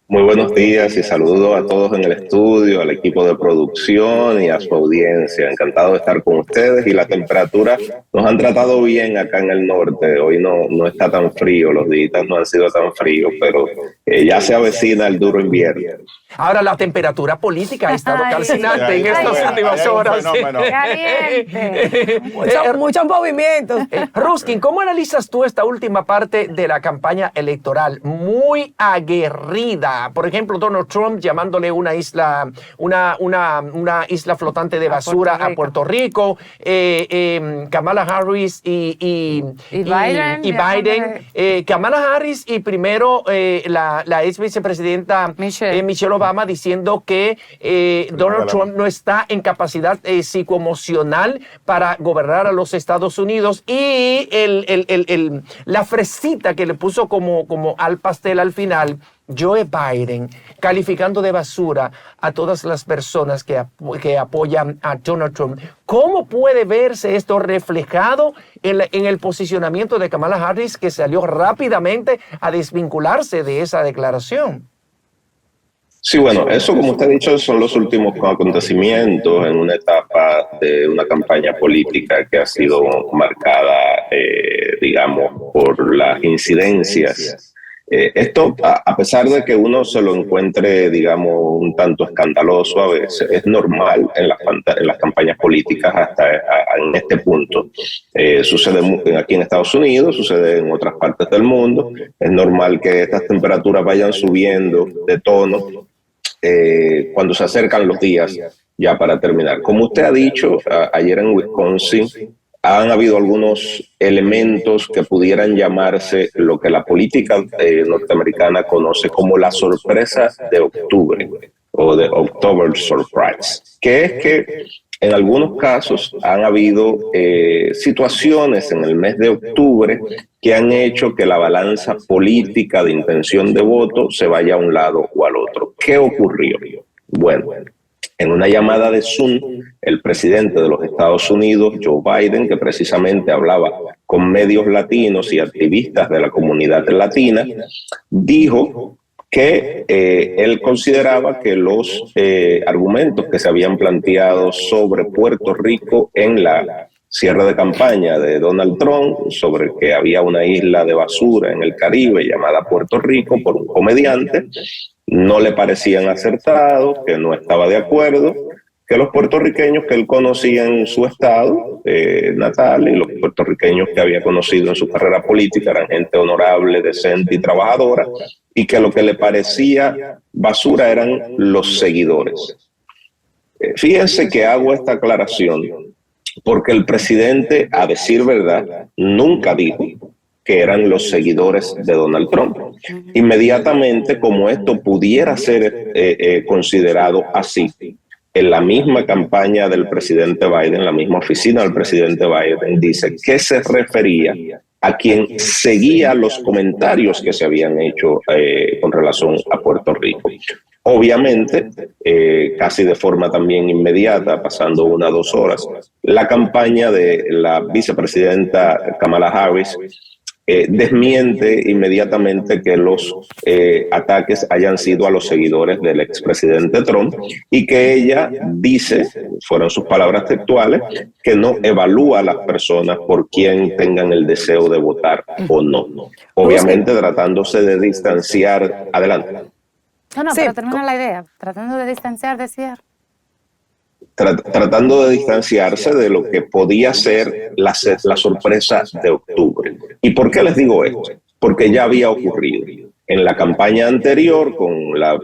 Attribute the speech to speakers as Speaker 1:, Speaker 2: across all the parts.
Speaker 1: Muy buenos días y saludo a todos en el estudio, al equipo de producción y a su audiencia. Encantado de estar con ustedes y la temperatura nos han tratado bien acá en el norte. Hoy no está tan frío, los días no han sido tan fríos, pero ya se avecina el duro invierno.
Speaker 2: Ahora, la temperatura política ha estado calcinante en estas últimas horas.
Speaker 3: Caliente. Muchos movimientos.
Speaker 2: Ruskin, ¿cómo analizas tú esta última parte de la campaña electoral? Muy aguerrida. Por ejemplo, Donald Trump llamándole una isla flotante de basura a Puerto Rico. Kamala Harris y Biden. Kamala Harris y primero la ex vicepresidenta Michelle Obama diciendo que Donald Trump no está en capacidad psicoemocional para gobernar a los Estados Unidos, y la fresita que le puso como al pastel al final, Joe Biden, calificando de basura a todas las personas que apoyan a Donald Trump. ¿Cómo puede verse esto reflejado en el posicionamiento de Kamala Harris, que salió rápidamente a desvincularse de esa declaración?
Speaker 1: Sí, bueno, eso como usted ha dicho son los últimos acontecimientos en una etapa de una campaña política que ha sido marcada, digamos, por las incidencias. Esto, a pesar de que uno se lo encuentre, digamos, un tanto escandaloso a veces, es normal en las campañas políticas en este punto. Sucede aquí en Estados Unidos, sucede en otras partes del mundo. Es normal que estas temperaturas vayan subiendo de tono cuando se acercan los días ya para terminar. Como usted ha dicho, ayer en Wisconsin han habido algunos elementos que pudieran llamarse lo que la política norteamericana conoce como la sorpresa de octubre o de October Surprise, que es que en algunos casos han habido situaciones en el mes de octubre que han hecho que la balanza política de intención de voto se vaya a un lado o al otro. ¿Qué ocurrió? Bueno, en una llamada de Zoom, el presidente de los Estados Unidos, Joe Biden, que precisamente hablaba con medios latinos y activistas de la comunidad latina, dijo que él consideraba que los argumentos que se habían planteado sobre Puerto Rico en la cierre de campaña de Donald Trump, sobre que había una isla de basura en el Caribe llamada Puerto Rico por un comediante, no le parecían acertados, que no estaba de acuerdo, que los puertorriqueños que él conocía en su estado natal y los puertorriqueños que había conocido en su carrera política eran gente honorable, decente y trabajadora, y que lo que le parecía basura eran los seguidores. Fíjense que hago esta aclaración porque el presidente, a decir verdad, nunca dijo que eran los seguidores de Donald Trump. Inmediatamente, como esto pudiera ser considerado así, en la misma campaña del presidente Biden, la misma oficina del presidente Biden, dice que se refería a quien seguía los comentarios que se habían hecho con relación a Puerto Rico. Obviamente, casi de forma también inmediata, pasando 1 o 2 horas, la campaña de la vicepresidenta Kamala Harris desmiente inmediatamente que los ataques hayan sido a los seguidores del expresidente Trump, y que ella dice, fueron sus palabras textuales, que no evalúa a las personas por quien tengan el deseo de votar o no. Obviamente tratándose de distanciar. Adelante.
Speaker 4: No, pero termina la idea. Tratando de distanciar, decía.
Speaker 1: Tratando de distanciarse de lo que podía ser la sorpresa de octubre. ¿Y por qué les digo esto? Porque ya había ocurrido. En la campaña anterior, con la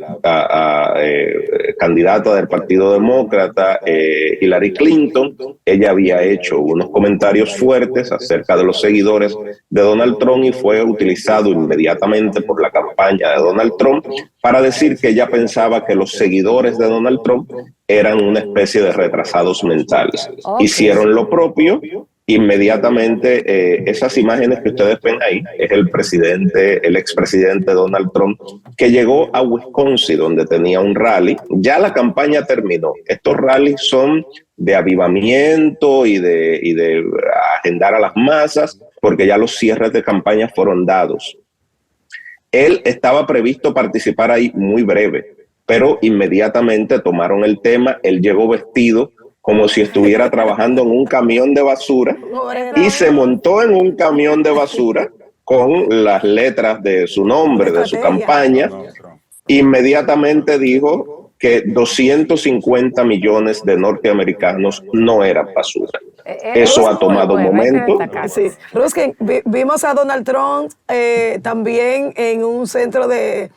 Speaker 1: candidata del Partido Demócrata, Hillary Clinton, ella había hecho unos comentarios fuertes acerca de los seguidores de Donald Trump y fue utilizado inmediatamente por la campaña de Donald Trump para decir que ella pensaba que los seguidores de Donald Trump eran una especie de retrasados mentales. Okay. Hicieron lo propio. Inmediatamente esas imágenes que ustedes ven ahí es el expresidente Donald Trump, que llegó a Wisconsin, donde tenía un rally. Ya la campaña terminó. Estos rallies son de avivamiento y de agendar a las masas, porque ya los cierres de campaña fueron dados. Él estaba previsto participar ahí muy breve, pero inmediatamente tomaron el tema. Él llegó vestido como si estuviera trabajando en un camión de basura y se montó en un camión de basura con las letras de su nombre, de su campaña. Inmediatamente dijo que 250 millones de norteamericanos no eran basura. Eso ha tomado un momento.
Speaker 3: Sí. Ruskin, vimos a Donald Trump también en un centro de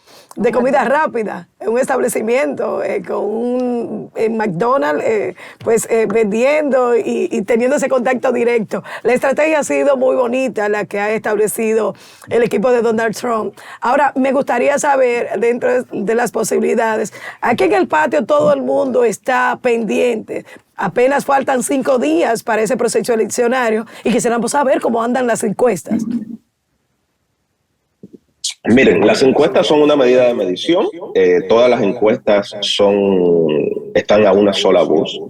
Speaker 3: comida rápida, en un establecimiento, en McDonald's, vendiendo y teniendo ese contacto directo. La estrategia ha sido muy bonita, la que ha establecido el equipo de Donald Trump. Ahora, me gustaría saber, dentro de las posibilidades, aquí en el patio todo el mundo está pendiente. Apenas faltan 5 días para ese proceso eleccionario y quisiéramos saber cómo andan las encuestas.
Speaker 1: Miren, las encuestas son una medida de medición. Todas las encuestas están a una sola voz.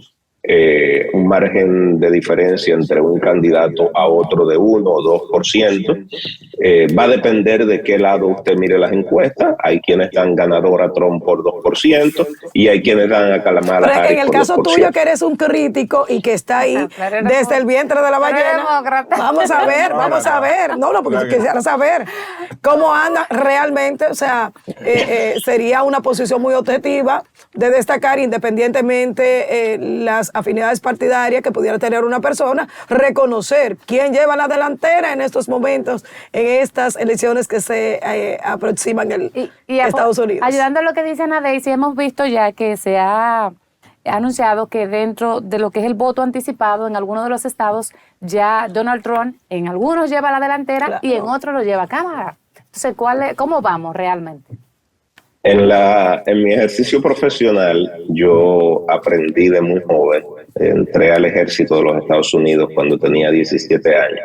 Speaker 1: Un margen de diferencia entre un candidato a otro de 1 o 2%. Va a depender de qué lado usted mire las encuestas. Hay quienes dan ganador a Trump por 2% y hay quienes dan a Kamala Harris por 2%.
Speaker 3: En el caso tuyo, que eres un crítico y que está ahí desde el vientre de la ballena, vamos a ver. No, porque quisiera saber cómo anda realmente. O sea, sería una posición muy objetiva de destacar, independientemente las afinidades partidarias que pudiera tener una persona, reconocer quién lleva la delantera en estos momentos, en estas elecciones que se aproximan en Estados Unidos.
Speaker 4: Ayudando a lo que dice Ana Daisy, hemos visto ya que se ha anunciado que dentro de lo que es el voto anticipado en algunos de los estados, ya Donald Trump en algunos lleva la delantera, claro, y en otros lo lleva Kamala. Entonces, ¿cómo vamos realmente?
Speaker 1: En mi ejercicio profesional, yo aprendí de muy joven, entré al ejército de los Estados Unidos cuando tenía 17 años,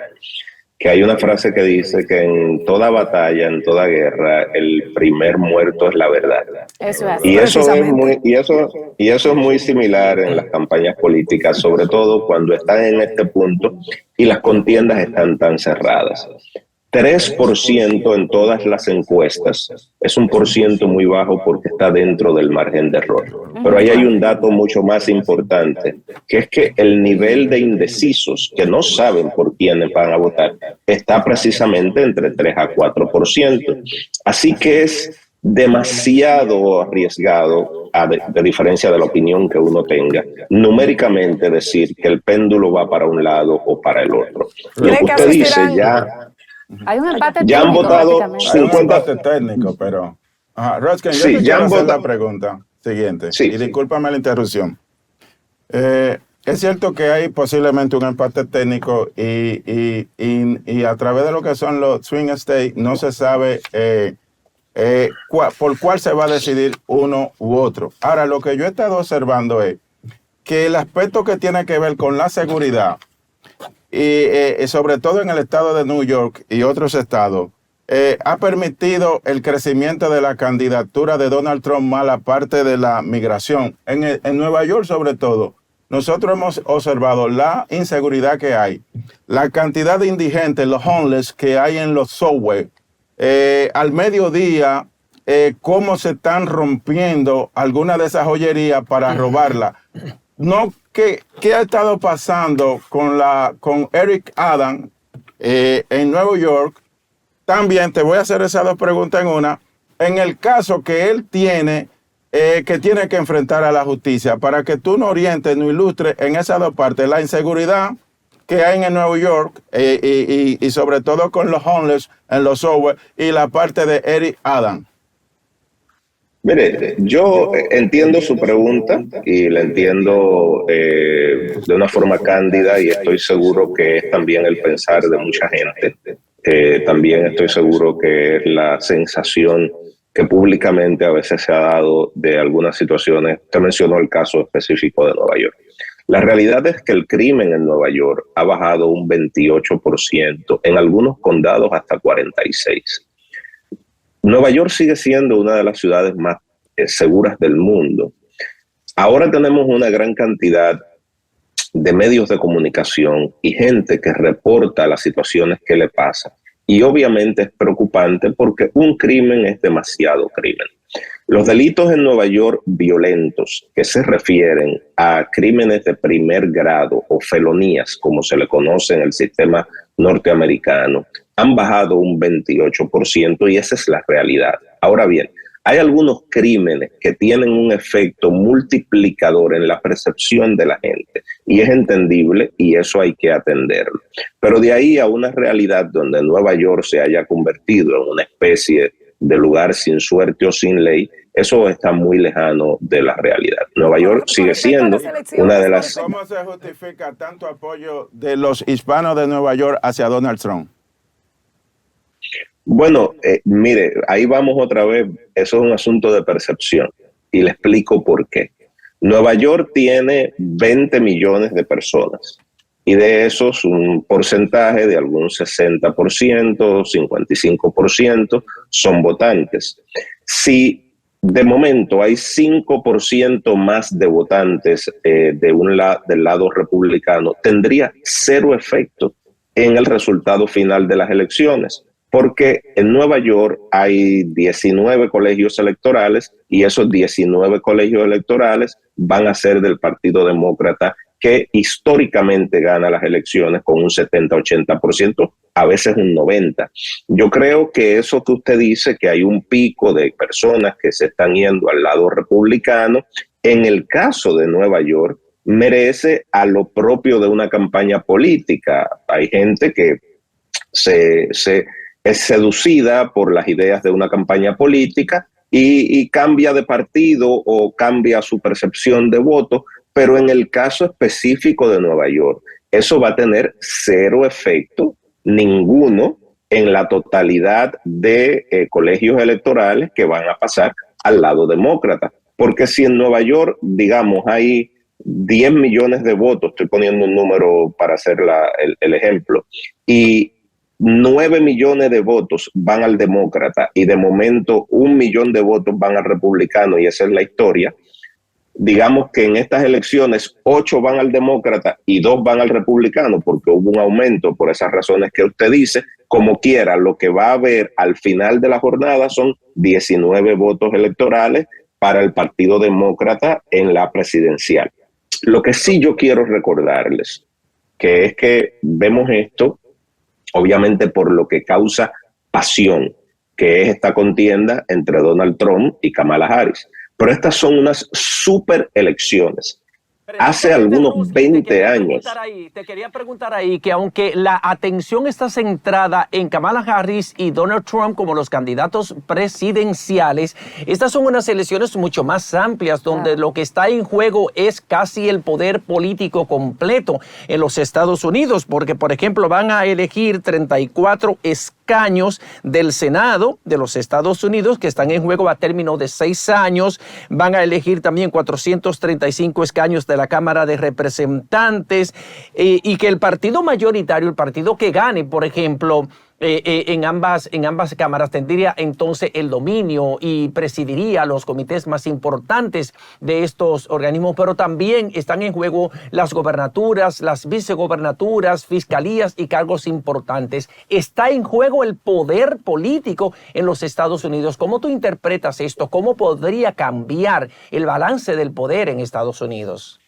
Speaker 1: que hay una frase que dice que en toda batalla, en toda guerra, el primer muerto es la verdad.
Speaker 4: Eso es.
Speaker 1: Y eso es muy similar en las campañas políticas, sobre todo cuando están en este punto y las contiendas están tan cerradas. 3% en todas las encuestas es un porciento muy bajo porque está dentro del margen de error. Pero ahí hay un dato mucho más importante, que es que el nivel de indecisos que no saben por quiénes van a votar está precisamente entre 3 a 4%. Así que es demasiado arriesgado, de diferencia de la opinión que uno tenga, numéricamente decir que el péndulo va para un lado o para el otro. Lo que usted dice ya...
Speaker 4: Hay un empate
Speaker 1: ya han votado 50...
Speaker 5: Hay un empate técnico, pero... Ruskin, yo te quiero hacer la pregunta siguiente. Sí, y discúlpame la interrupción. Es cierto que hay posiblemente un empate técnico y a través de lo que son los swing states no se sabe por cuál se va a decidir uno u otro. Ahora, lo que yo he estado observando es que el aspecto que tiene que ver con la seguridad y sobre todo en el estado de New York y otros estados, ha permitido el crecimiento de la candidatura de Donald Trump más la parte de la migración. En Nueva York, sobre todo, nosotros hemos observado la inseguridad que hay, la cantidad de indigentes, los homeless que hay en los subways, al mediodía, cómo se están rompiendo algunas de esas joyerías para robarla. No, ¿qué ha estado pasando con Eric Adams en Nueva York? También te voy a hacer esas 2 preguntas en una. En el caso que él tiene que enfrentar a la justicia, para que tú nos orientes, nos ilustres en esas 2 partes, la inseguridad que hay en Nueva York y sobre todo con los homeless en los subways y la parte de Eric Adams.
Speaker 1: Mire, yo entiendo su pregunta y la entiendo de una forma cándida y estoy seguro que es también el pensar de mucha gente. También estoy seguro que es la sensación que públicamente a veces se ha dado de algunas situaciones. Usted mencionó el caso específico de Nueva York. La realidad es que el crimen en Nueva York ha bajado un 28%, en algunos condados hasta 46%. Nueva York sigue siendo una de las ciudades más seguras del mundo. Ahora tenemos una gran cantidad de medios de comunicación y gente que reporta las situaciones que le pasan. Y obviamente es preocupante porque un crimen es demasiado crimen. Los delitos en Nueva York violentos, que se refieren a crímenes de primer grado o felonías, como se le conoce en el sistema norteamericano, han bajado un 28% y esa es la realidad. Ahora bien, hay algunos crímenes que tienen un efecto multiplicador en la percepción de la gente y es entendible y eso hay que atenderlo. Pero de ahí a una realidad donde Nueva York se haya convertido en una especie de lugar sin suerte o sin ley, eso está muy lejano de la realidad. Nueva York sigue siendo una de las...
Speaker 5: ¿Cómo se justifica tanto apoyo de los hispanos de Nueva York hacia Donald Trump?
Speaker 1: Bueno, mire, ahí vamos otra vez, eso es un asunto de percepción y le explico por qué. Nueva York tiene 20 millones de personas y de esos un porcentaje de algún 60%, 55% son votantes. Si de momento hay 5% más de votantes del lado republicano, tendría cero efecto en el resultado final de las elecciones. Porque en Nueva York hay 19 colegios electorales y esos 19 colegios electorales van a ser del Partido Demócrata, que históricamente gana las elecciones con un 70-80%, a veces un 90%. Yo creo que eso que usted dice, que hay un pico de personas que se están yendo al lado republicano, en el caso de Nueva York, merece a lo propio de una campaña política. Hay gente que es seducida por las ideas de una campaña política y cambia de partido o cambia su percepción de voto, pero en el caso específico de Nueva York, eso va a tener cero efecto, ninguno, en la totalidad de colegios electorales que van a pasar al lado demócrata. Porque si en Nueva York, digamos, hay 10 millones de votos, estoy poniendo un número para hacer el ejemplo, y 9 millones de votos van al demócrata y de momento 1 millón de votos van al republicano y esa es la historia. Digamos que en estas elecciones 8 van al demócrata y 2 van al republicano porque hubo un aumento por esas razones que usted dice. Como quiera, lo que va a haber al final de la jornada son 19 votos electorales para el Partido Demócrata en la presidencial. Lo que sí yo quiero recordarles, que es que vemos esto obviamente por lo que causa pasión, que es esta contienda entre Donald Trump y Kamala Harris. Pero estas son unas super elecciones. Hace algunos 20 años.
Speaker 2: Te quería preguntar ahí que aunque la atención está centrada en Kamala Harris y Donald Trump como los candidatos presidenciales, estas son unas elecciones mucho más amplias donde lo que está en juego es casi el poder político completo en los Estados Unidos, porque por ejemplo van a elegir 34 escaños del Senado de los Estados Unidos que están en juego a término de 6 años, van a elegir también 435 escaños de la Cámara de Representantes y que el partido mayoritario, el partido que gane, por ejemplo, en ambas cámaras tendría entonces el dominio y presidiría los comités más importantes de estos organismos, pero también están en juego las gobernaturas, las vicegobernaturas, fiscalías y cargos importantes. Está en juego el poder político en los Estados Unidos. ¿Cómo tú interpretas esto? ¿Cómo podría cambiar el balance del poder en Estados Unidos?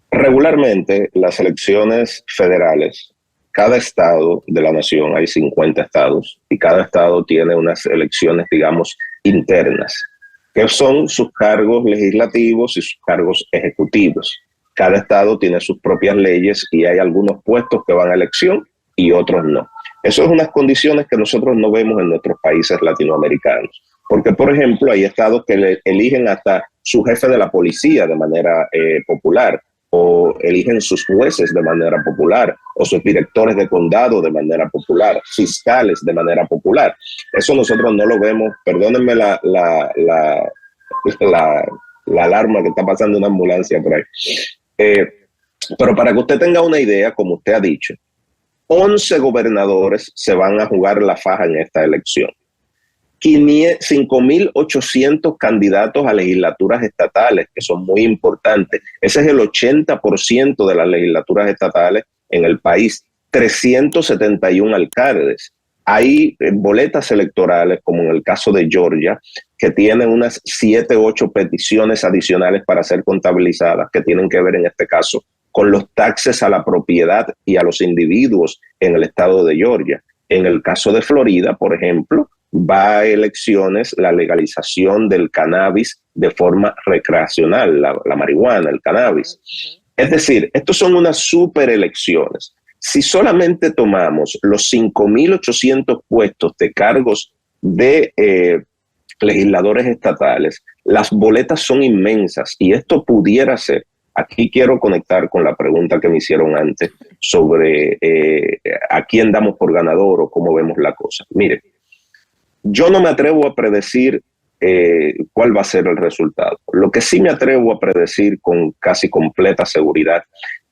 Speaker 1: Regularmente, las elecciones federales, cada estado de la nación, hay 50 estados, y cada estado tiene unas elecciones, digamos, internas, que son sus cargos legislativos y sus cargos ejecutivos. Cada estado tiene sus propias leyes y hay algunos puestos que van a elección y otros no. Eso es unas condiciones que nosotros no vemos en nuestros países latinoamericanos. Porque, por ejemplo, hay estados que eligen hasta su jefe de la policía de manera popular, o eligen sus jueces de manera popular, o sus directores de condado de manera popular, fiscales de manera popular. Eso nosotros no lo vemos. Perdónenme la alarma que está pasando una ambulancia por ahí. Pero para que usted tenga una idea, como usted ha dicho, 11 gobernadores se van a jugar la faja en esta elección. 5.800 candidatos a legislaturas estatales, que son muy importantes. Ese es el 80% de las legislaturas estatales en el país. 371 alcaldes. Hay boletas electorales, como en el caso de Georgia, que tienen unas 7, 8 peticiones adicionales para ser contabilizadas, que tienen que ver en este caso con los taxes a la propiedad y a los individuos en el estado de Georgia. En el caso de Florida, por ejemplo, va a elecciones la legalización del cannabis de forma recreacional, la marihuana, el cannabis. Es decir, estos son unas super elecciones. Si solamente tomamos los 5.800 puestos de cargos de legisladores estatales, las boletas son inmensas y esto pudiera ser. Aquí quiero conectar con la pregunta que me hicieron antes sobre a quién damos por ganador o cómo vemos la cosa. Mire, yo no me atrevo a predecir cuál va a ser el resultado. Lo que sí me atrevo a predecir con casi completa seguridad,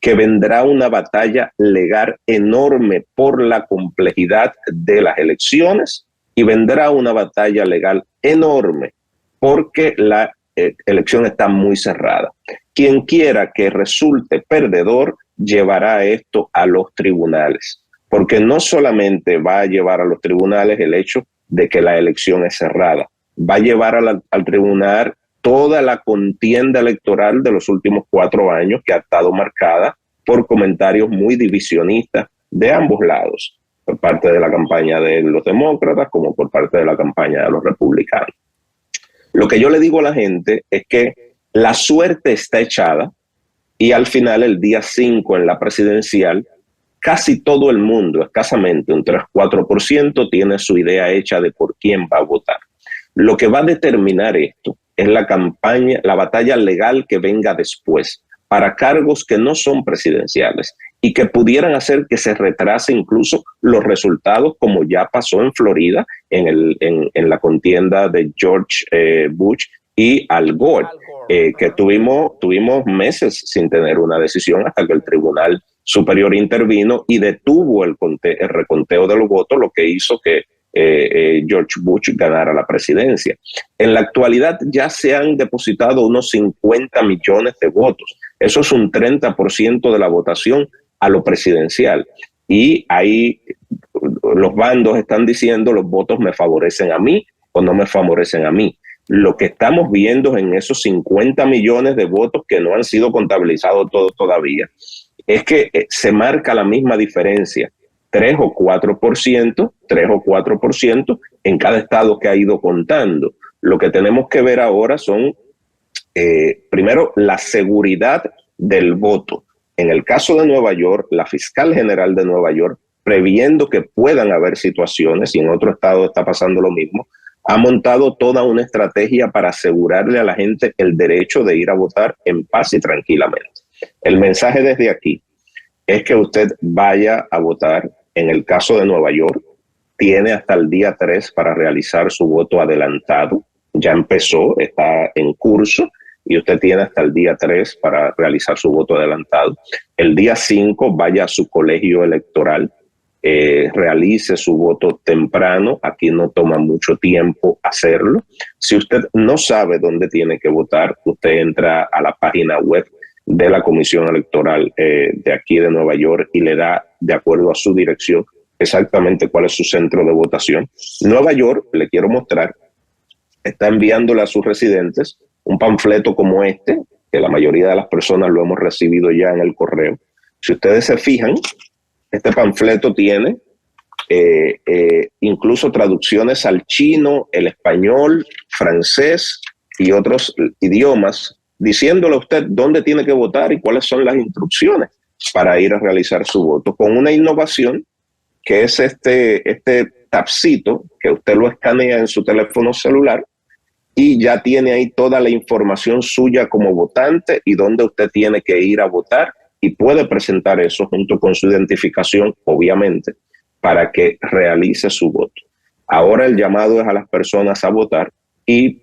Speaker 1: que vendrá una batalla legal enorme por la complejidad de las elecciones y vendrá una batalla legal enorme porque la elección está muy cerrada. Quien quiera que resulte perdedor llevará esto a los tribunales, porque no solamente va a llevar a los tribunales el hecho de que la elección es cerrada, va a llevar al tribunal toda la contienda electoral de los últimos 4 años que ha estado marcada por comentarios muy divisionistas de ambos lados, por parte de la campaña de los demócratas como por parte de la campaña de los republicanos. Lo que yo le digo a la gente es que la suerte está echada y al final, el día 5 en la presidencial, casi todo el mundo, escasamente un 3-4%, tiene su idea hecha de por quién va a votar. Lo que va a determinar esto es la campaña, la batalla legal que venga después, para cargos que no son presidenciales y que pudieran hacer que se retrase incluso los resultados, como ya pasó en Florida en la contienda de George Bush y Al Gore, que tuvimos meses sin tener una decisión hasta que el Tribunal Superior intervino y detuvo el reconteo de los votos, lo que hizo que George Bush ganara la presidencia. En la actualidad ya se han depositado unos 50 millones de votos. Eso es un 30% de la votación a lo presidencial. Y ahí los bandos están diciendo los votos me favorecen a mí o no me favorecen a mí. Lo que estamos viendo en esos 50 millones de votos que no han sido contabilizados todos todavía es que se marca la misma diferencia. 3 o 4% en cada estado que ha ido contando. Lo que tenemos que ver ahora son, primero, la seguridad del voto. En el caso de Nueva York, la fiscal general de Nueva York, previendo que puedan haber situaciones, y en otro estado está pasando lo mismo, ha montado toda una estrategia para asegurarle a la gente el derecho de ir a votar en paz y tranquilamente. El mensaje desde aquí es que usted vaya a votar. En el caso de Nueva York, tiene hasta el día 3 para realizar su voto adelantado. Ya empezó, está en curso y usted tiene hasta el día 3 para realizar su voto adelantado. El día 5 vaya a su colegio electoral, realice su voto temprano. Aquí no toma mucho tiempo hacerlo. Si usted no sabe dónde tiene que votar, usted entra a la página web de la Comisión Electoral de aquí de Nueva York y le da, de acuerdo a su dirección, exactamente cuál es su centro de votación. Nueva York, le quiero mostrar, está enviándole a sus residentes un panfleto como este, que la mayoría de las personas lo hemos recibido ya en el correo. Si ustedes se fijan, este panfleto tiene incluso traducciones al chino, el español, francés y otros idiomas, diciéndole a usted dónde tiene que votar y cuáles son las instrucciones para ir a realizar su voto, con una innovación que es este tapcito que usted lo escanea en su teléfono celular y ya tiene ahí toda la información suya como votante y dónde usted tiene que ir a votar, y puede presentar eso junto con su identificación, obviamente, para que realice su voto. Ahora el llamado es a las personas a votar y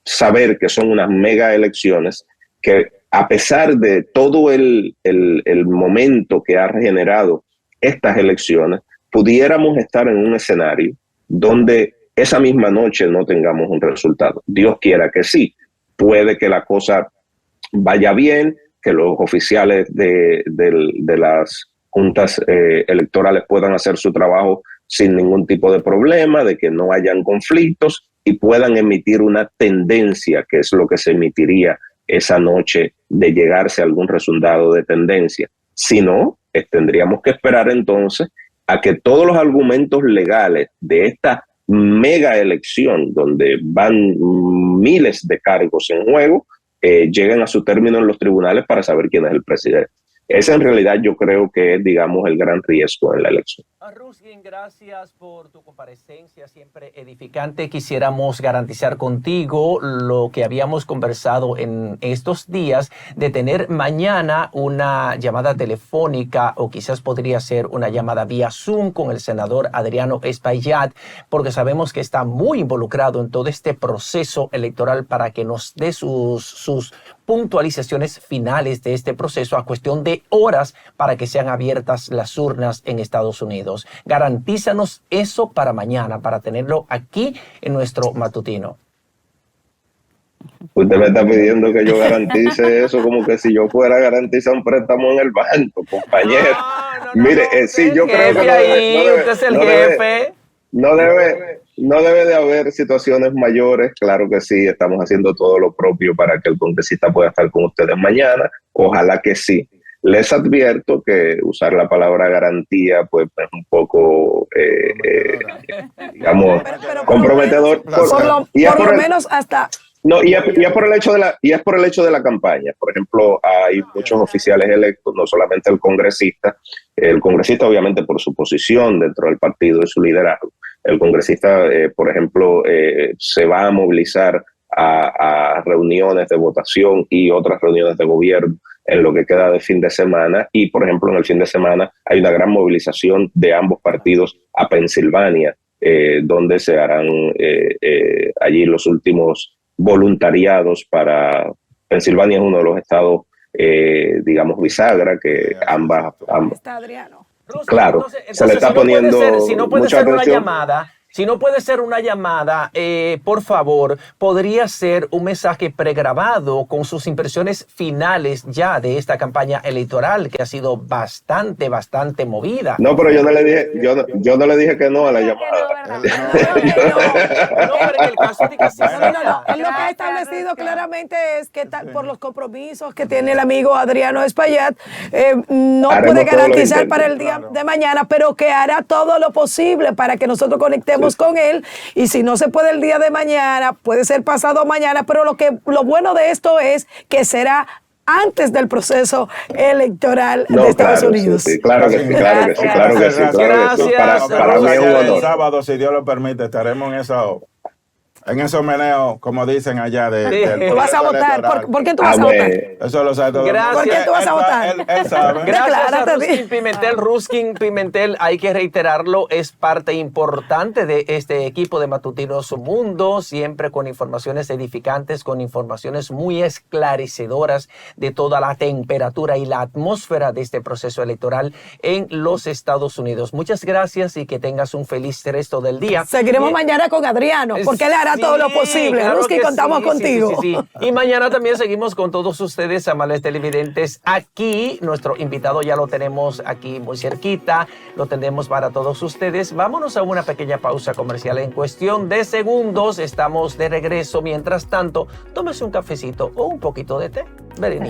Speaker 1: saber que son unas mega elecciones que, a pesar de todo el momento que ha generado estas elecciones, pudiéramos estar en un escenario donde esa misma noche no tengamos un resultado. Dios quiera que sí. Puede que la cosa vaya bien, que los oficiales de las juntas electorales puedan hacer su trabajo sin ningún tipo de problema, de que no hayan conflictos y puedan emitir una tendencia, que es lo que se emitiría esa noche, de llegarse a algún resultado de tendencia. Si no, tendríamos que esperar entonces a que todos los argumentos legales de esta mega elección, donde van miles de cargos en juego, lleguen a su término en los tribunales para saber quién es el presidente. Ese en realidad yo creo que es, digamos, el gran riesgo en la elección.
Speaker 2: Ruskin, gracias por tu comparecencia, siempre edificante. Quisiéramos garantizar contigo lo que habíamos conversado en estos días, de tener mañana una llamada telefónica, o quizás podría ser una llamada vía Zoom con el senador Adriano Espaillat, porque sabemos que está muy involucrado en todo este proceso electoral, para que nos dé sus puntualizaciones finales de este proceso, a cuestión de horas para que sean abiertas las urnas en Estados Unidos. Garantízanos eso para mañana, para tenerlo aquí en nuestro matutino.
Speaker 1: Usted me está pidiendo que yo garantice eso como que si yo fuera a garantizar un préstamo en el banco, compañero. Mire, sí, yo creo que
Speaker 2: usted es el jefe.
Speaker 1: No debe de haber situaciones mayores. Claro que sí, estamos haciendo todo lo propio para que el congresista pueda estar con ustedes mañana. Ojalá que sí. Les advierto que usar la palabra garantía pues es un poco, digamos, comprometedor.
Speaker 3: Por lo menos hasta...
Speaker 1: No, y es por el hecho de la campaña. Por ejemplo, hay muchos oficiales electos, no solamente el congresista obviamente por su posición dentro del partido y su liderazgo. El congresista, por ejemplo, se va a movilizar a reuniones de votación y otras reuniones de gobierno en lo que queda de fin de semana. Y, por ejemplo, en el fin de semana hay una gran movilización de ambos partidos a Pensilvania, donde se harán allí los últimos voluntariados para... Pensilvania es uno de los estados, digamos, bisagra, que ambas...
Speaker 3: Está Adriano.
Speaker 1: Claro,
Speaker 2: entonces,
Speaker 1: se le está poniendo
Speaker 2: si no puede
Speaker 1: mucha
Speaker 2: ser una
Speaker 1: atención.
Speaker 2: llamada, por favor, podría ser un mensaje pregrabado con sus impresiones finales ya de esta campaña electoral, que ha sido bastante movida.
Speaker 1: No, pero yo no le dije que no a la llamada.
Speaker 2: No, pero en el caso de que sí sea.
Speaker 3: Él lo que ha establecido claramente es que por los compromisos que tiene el amigo Adriano Espaillat, no puede garantizar para el día de mañana, pero que hará todo lo posible para que nosotros conectemos con él, y si no se puede el día de mañana, puede ser pasado mañana, pero lo bueno de esto es que será antes del proceso electoral de Estados Unidos.
Speaker 1: Sí, claro que sí. Para mí es un honor.
Speaker 5: El sábado, si Dios lo permite, estaremos en esos meneos, como dicen allá.
Speaker 3: ¿Tú vas a votar? ¿Por qué tú vas a votar?
Speaker 5: Eso lo sabe todo el mundo.
Speaker 3: ¿Por qué tú vas a votar?
Speaker 5: Él sabe.
Speaker 2: Gracias a Ruskin Pimentel, hay que reiterarlo, es parte importante de este equipo de Matutinos Mundo, siempre con informaciones edificantes, con informaciones muy esclarecedoras de toda la temperatura y la atmósfera de este proceso electoral en los Estados Unidos. Muchas gracias y que tengas un feliz resto del día.
Speaker 3: Seguiremos mañana con Adriano, porque él hará todo lo posible.
Speaker 2: Claro,
Speaker 3: Ruskin, contamos contigo.
Speaker 2: Sí. Y mañana también seguimos con todos ustedes, amables televidentes. Aquí, nuestro invitado ya lo tenemos aquí muy cerquita, lo tendremos para todos ustedes. Vámonos a una pequeña pausa comercial. En cuestión de segundos estamos de regreso. Mientras tanto, tómese un cafecito o un poquito de té. Berenice.